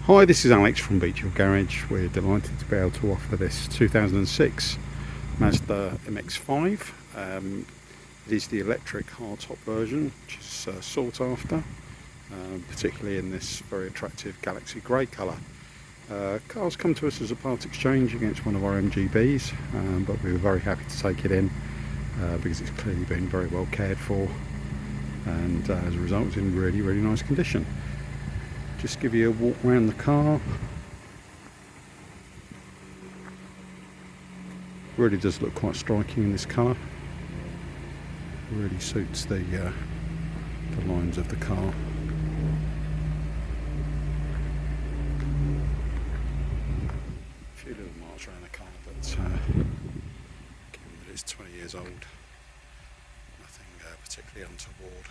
Hi, this is Alex from Beech Hill Garage. We're delighted to be able to offer this 2006 Mazda MX5. It is the electric hardtop version, which is sought after, particularly in this very attractive Galaxy Grey colour. Car's come to us as a part exchange against one of our MGBs, but we were very happy to take it in because it's clearly been very well cared for, and as a result it's in really nice condition. Just give you a walk around the car. Really does look quite striking in this colour. Really suits the lines of the car. A few little marks around the car, but given that it's 20 years old, nothing particularly untoward.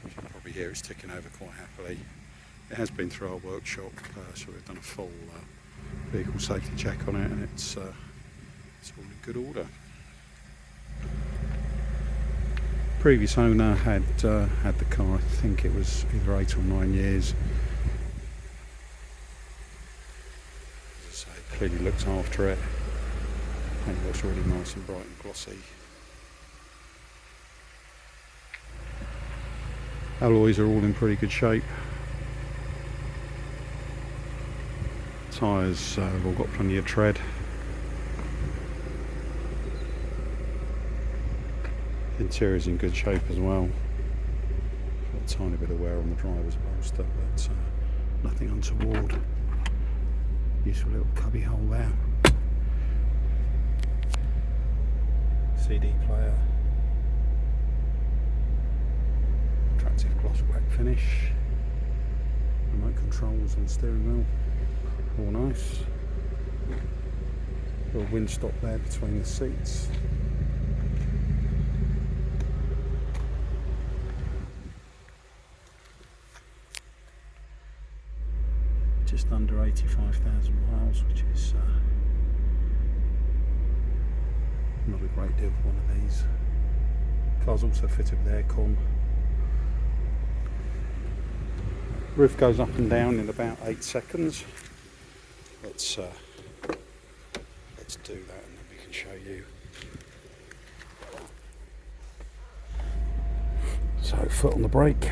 You can probably hear it's ticking over quite happily. It has been through our workshop, so we've done a full vehicle safety check on it, and it's all in good order. Previous owner had the car, I think it was either 8 or 9 years. As I say, clearly looked after it. Paint looks really nice and bright and glossy. Alloys are all in pretty good shape. Tyres have all got plenty of tread. Interior's in good shape as well. Got a tiny bit of wear on the driver's bolster, but nothing untoward. Useful little cubby hole there. CD player. Attractive gloss black finish. Remote controls on the steering wheel. All nice. Little windstop there between the seats. Just under 85,000 miles, which is not a great deal for one of these. Car's also fitted with aircon. Roof goes up and down in about 8 seconds. Let's do that, and then we can show you. So, foot on the brake.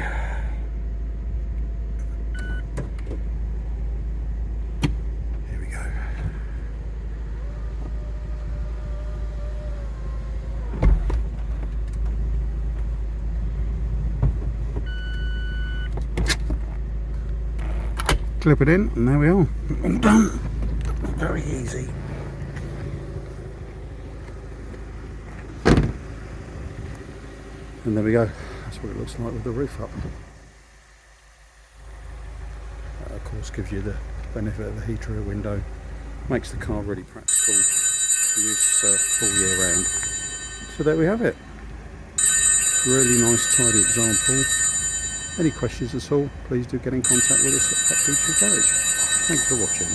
Here we go. Clip it in, and there we are. All done. Very easy. And there we go. That's what it looks like with the roof up. That of course gives you the benefit of the heated rear window. Makes the car really practical to use all year round. So there we have it. Really nice, tidy example. Any questions at all, please do get in contact with us at Beech Hill Garage. Thanks for watching.